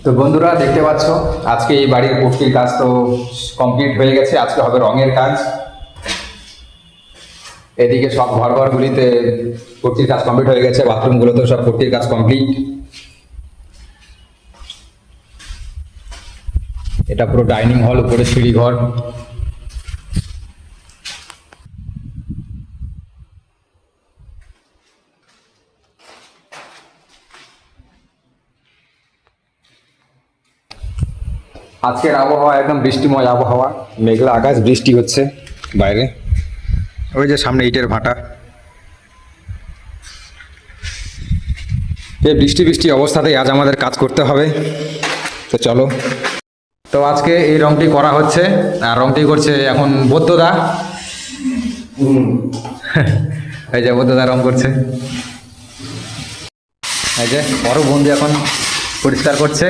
তো বন্ধুরা দেখতে পাচ্ছ আজকে এই বাড়ির পুটকির কাজ তো কমপ্লিট হয়ে গেছে। আজকে হবে রঙের কাজ। এদিকে সব ঘরগুলিতে পুটকির কাজ কমপ্লিট হয়ে গেছে, বাথরুমগুলোতেও সব পুটকির কাজ কমপ্লিট। এটা পুরো ডাইনিং হল, উপরে সিঁড়ি ঘর। আজকের আবহাওয়া একদম বৃষ্টিময় আবহাওয়া, মেঘলা আকাশ, বৃষ্টি হচ্ছে বাইরে। ওই যে সামনে ইটের ভাটা। এই বৃষ্টি বৃষ্টি অবস্থাতেই আজ আমাদের কাজ করতে হবে। তো চলো। তো আজকে এই রংটি করা হচ্ছে, আর রংটি করছে এখন বৌদ্ধদা। এই যে বৌদ্ধদা রং করছে। এই যে বড় বন্ধু এখন পরিষ্কার করছে।